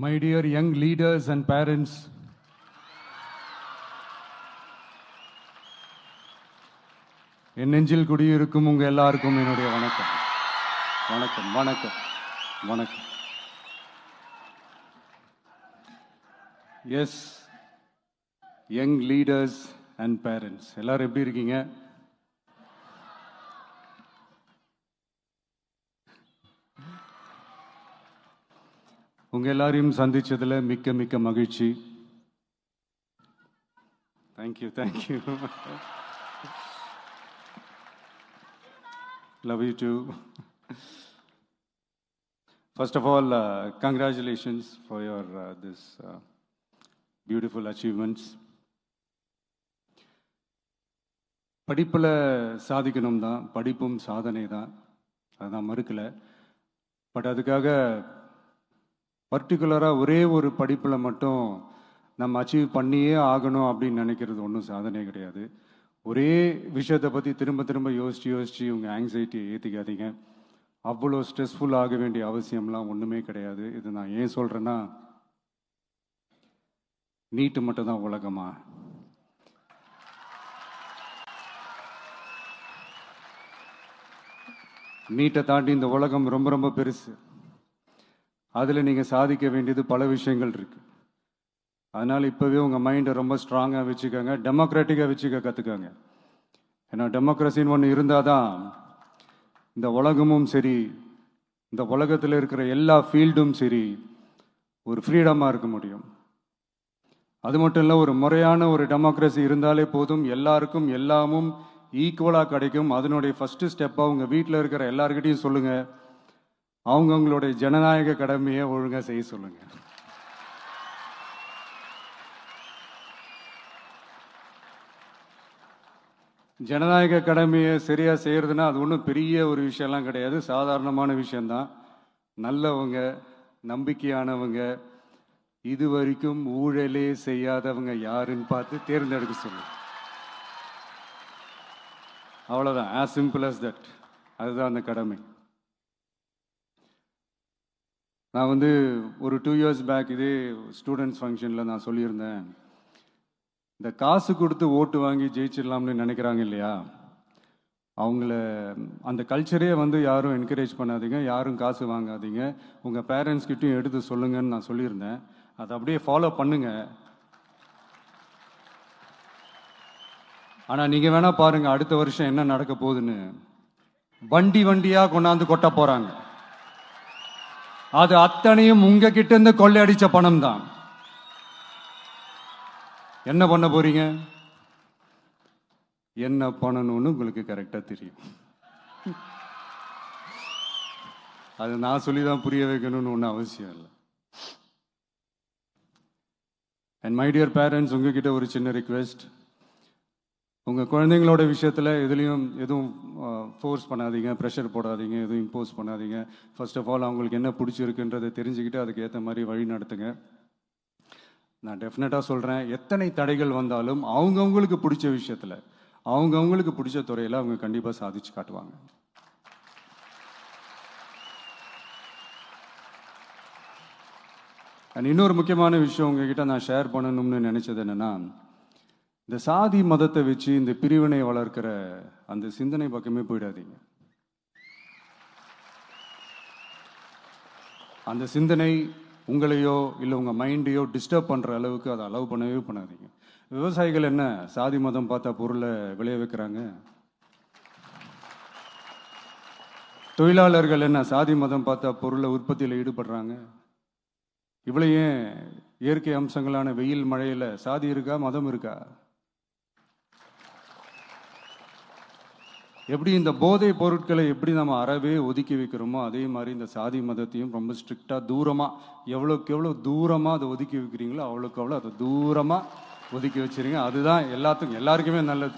My dear young leaders and parents, என் நெஞ்சில் குடியிருக்கும் உங்க எல்லாருக்கும் என்னுடைய வணக்கம் வணக்கம் வணக்கம் வணக்கம். Yes, young leaders and parents எல்லாரும் எப்படி இருக்கீங்க? உங்க எல்லாரையும் சந்திச்சதுல மிக்க மிக்க மகிழ்ச்சி. Thank you thank you. Love you too. First of all, congratulations for your this beautiful achievements. படிப்புல சாதிக்கணும் தான், படிப்பும் சாதனை தான், அதான் மறுக்கல. பட் அதுக்காக பர்டிகுலராக ஒரே ஒரு படிப்பில் மட்டும் நம்ம அச்சீவ் பண்ணியே ஆகணும் அப்படின்னு நினைக்கிறது ஒன்றும் சாதனை கிடையாது. ஒரே விஷயத்தை பற்றி திரும்ப திரும்ப யோசித்து உங்கள் ஆங்ஸைட்டியை ஏற்றிக்காதீங்க. அவ்வளோ ஸ்ட்ரெஸ்ஃபுல் ஆக வேண்டிய அவசியம்லாம் ஒன்றுமே கிடையாது. இது நான் ஏன் சொல்கிறேன்னா, நீட்டு மட்டும் தான் உலகமா? நீட்டை தாண்டி இந்த உலகம் ரொம்ப ரொம்ப பெருசு. அதில் நீங்கள் சாதிக்க வேண்டியது பல விஷயங்கள் இருக்குது. அதனால் இப்போவே உங்கள் மைண்டை ரொம்ப ஸ்ட்ராங்காக வச்சுக்கோங்க, டெமோக்ராட்டிக்காக வச்சுக்க கற்றுக்கோங்க. ஏன்னா டெமோக்ரஸின்னு ஒன்று இருந்தால் தான் இந்த உலகமும் சரி, இந்த உலகத்தில் இருக்கிற எல்லா ஃபீல்டும் சரி, ஒரு ஃப்ரீடமாக இருக்க முடியும். அது மட்டும் இல்லை, ஒரு முறையான ஒரு டெமோக்ரஸி இருந்தாலே போதும், எல்லாருக்கும் எல்லாமும் ஈக்குவலாக கிடைக்கும். அதனுடைய ஃபஸ்ட்டு ஸ்டெப்பாக உங்கள் வீட்டில் இருக்கிற எல்லாருக்கிட்டையும் சொல்லுங்கள், அவங்கவுங்களுடைய ஜனநாயக கடமையை ஒழுங்காக செய்ய சொல்லுங்க. ஜனநாயக கடமையை சரியாக செய்யறதுன்னா அது ஒன்றும் பெரிய ஒரு விஷயம்லாம் கிடையாது, சாதாரணமான விஷயம்தான். நல்லவங்க, நம்பிக்கையானவங்க, இது வரைக்கும் ஊழலே செய்யாதவங்க யாருன்னு பார்த்து தேர்ந்தெடுக்க சொல்லுங்க. அவ்வளோதான், ஆஸ் சிம்பிள் அஸ் தட். அதுதான் அந்த கடமை. நான் ஒரு 2 years பேக் இதே ஸ்டூடெண்ட்ஸ் ஃபங்க்ஷனில் நான் சொல்லியிருந்தேன், இந்த காசு கொடுத்து ஓட்டு வாங்கி ஜெயிச்சிடலாம்னு நினைக்கிறாங்க இல்லையா, அவங்கள அந்த கல்ச்சரே யாரும் என்கரேஜ் பண்ணாதீங்க, யாரும் காசு வாங்காதீங்க, உங்கள் பேரண்ட்ஸ்கிட்டையும் எடுத்து சொல்லுங்கன்னு நான் சொல்லியிருந்தேன். அதை அப்படியே ஃபாலோ பண்ணுங்க. ஆனால் நீங்கள் வேணா பாருங்க, அடுத்த வருஷம் என்ன நடக்க போகுதுன்னு. வண்டி வண்டியாக கொண்டாந்து கொட்ட போகிறாங்க. அது அத்தனையும் உங்ககிட்ட இருந்து கொள்ளையடிச்ச பணம் தான். என்ன பண்ண போறீங்க? என்ன பண்ணணும்னு உங்களுக்கு கரெக்டா தெரியும். அது நான் சொல்லிதான் புரிய வைக்கணும்னு ஒன்றும் அவசியம் இல்லை. அண்ட் மை டியர் பேரண்ட்ஸ், உங்ககிட்ட ஒரு சின்ன ரிக்வெஸ்ட். உங்கள் குழந்தைங்களோட விஷயத்தில் எதுவும் ஃபோர்ஸ் பண்ணாதீங்க, ப்ரெஷர் போடாதீங்க, எதுவும் இம்போஸ் பண்ணாதீங்க. ஃபர்ஸ்ட் ஆஃப் ஆல் அவங்களுக்கு என்ன பிடிச்சிருக்குன்றதை தெரிஞ்சுக்கிட்டு அதுக்கு ஏற்ற மாதிரி வழி நடத்துங்க. நான் டெஃபினட்டாக சொல்கிறேன், எத்தனை தடைகள் வந்தாலும் அவங்கவுங்களுக்கு பிடிச்ச விஷயத்தில், அவங்கவுங்களுக்கு பிடிச்ச துறையில் அவங்க கண்டிப்பாக சாதிச்சு காட்டுவாங்க. அண்ட் இன்னொரு முக்கியமான விஷயம் உங்ககிட்ட நான் ஷேர் பண்ணணும்னு நினச்சது என்னென்னா, இந்த சாதி மதத்தை வச்சு இந்த பிரிவினை வளர்க்கிற அந்த சிந்தனை பக்கமே போயிடாதீங்க. அந்த சிந்தனை உங்களையோ இல்லை உங்கள் மைண்டையோ டிஸ்டர்ப் பண்ணுற அளவுக்கு அதை அலோவ் பண்ணவே பண்ணாதீங்க. விவசாயிகள் என்ன சாதி மதம் பார்த்தா பொருளை விளைய வைக்கிறாங்க? தொழிலாளர்கள் என்ன சாதி மதம் பார்த்தா பொருளை உற்பத்தியில் ஈடுபடுறாங்க? இவ்வளோ ஏன் இயற்கை அம்சங்களான வெயில் மழையில் சாதி இருக்கா, மதம் இருக்கா? எப்படி இந்த போதை பொருட்களை எப்படி நம்ம அறவே ஒதுக்கி வைக்கிறோமோ, அதே மாதிரி இந்த சாதி மதத்தையும் ரொம்ப ஸ்ட்ரிக்டாக தூரமாக, எவ்வளோக்கு எவ்வளோ தூரமாக அதை ஒதுக்கி வைக்கிறீங்களோ அவ்வளோக்கு அவ்வளோ அதை தூரமாக ஒதுக்கி வச்சிருங்க. அதுதான் எல்லாருக்குமே நல்லது.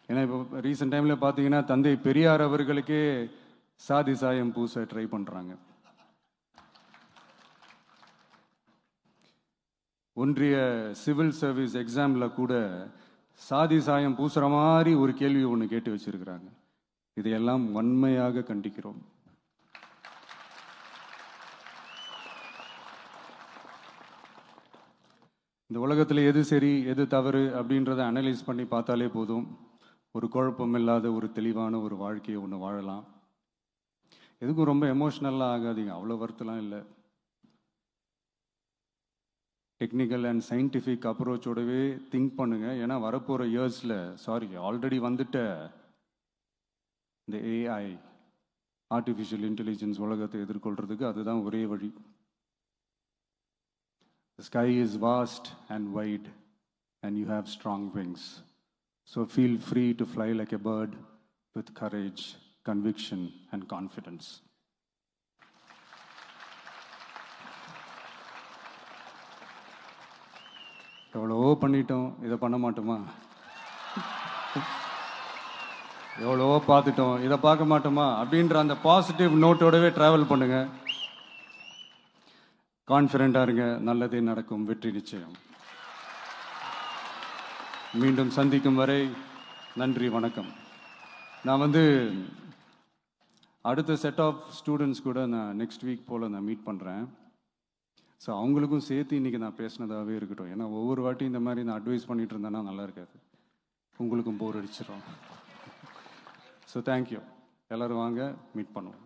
ஏன்னா இப்போ ரீசெண்ட் டைமில் பார்த்தீங்கன்னா, தந்தை பெரியார் அவர்களுக்கே சாதி சாயம் பூச ட்ரை பண்ணுறாங்க. ஒன்றிய சிவில் சர்வீஸ் எக்ஸாமில் கூட சாதி சாயம் பூசுற மாதிரி ஒரு கேள்வி ஒன்று கேட்டு வச்சிருக்கிறாங்க. இதையெல்லாம் வன்மையாக கண்டிக்கிறோம். இந்த உலகத்தில் எது சரி எது தவறு அப்படின்றத அனலைஸ் பண்ணி பார்த்தாலே போதும். ஒரு குழப்பம் இல்லாத ஒரு தெளிவான ஒரு வாழ்க்கையை ஒன்று வாழலாம். எதுக்கும் ரொம்ப எமோஷ்னலாக ஆகாதீங்க, அவ்வளோ வருத்தலாம் இல்லை. டெக்னிக்கல் அண்ட் சயின்டிஃபிக் அப்ரோச்சோடவே திங்க் பண்ணுங்க. ஏன்னா வரப்போகிற இயர்ஸில் ஆல்ரெடி வந்துட்ட இந்த ஏஐ ஆர்டிஃபிஷியல் இன்டெலிஜென்ஸ் உலகத்தை எதிர்கொள்றதுக்கு அதுதான் ஒரே வழி. The sky is vast and wide, and you have strong wings. So feel free to fly like a bird with courage, conviction, and confidence. எவ்வளவோ பண்ணிட்டோம், இதை பண்ண மாட்டோமா? எவ்வளவோ பார்த்துட்டோம், இதை பார்க்க மாட்டோமா அப்படின்ற அந்த பாசிட்டிவ் நோட்டோடவே ட்ராவல் பண்ணுங்க. கான்ஃபிடென்ட்டாக இருங்க, நல்லதே நடக்கும், வெற்றி நிச்சயம். மீண்டும் சந்திக்கும் வரை நன்றி, வணக்கம். நான் அடுத்த செட் ஆஃப் ஸ்டூடெண்ட்ஸ் கூட நான் நெக்ஸ்ட் வீக் போல் நான் மீட் பண்ணுறேன். ஸோ அவங்களுக்கும் சேர்த்து இன்றைக்கி நான் பேசினதாகவே இருக்கட்டும். ஏன்னா ஒவ்வொரு வாட்டி இந்த மாதிரி நான் அட்வைஸ் பண்ணிகிட்டு இருந்தேன்னா நல்லா இருக்காது, உங்களுக்கும் போர் அடிச்சிடும். So thank you. எல்லோரும் வாங்க, மீட் பண்ணுவோம்.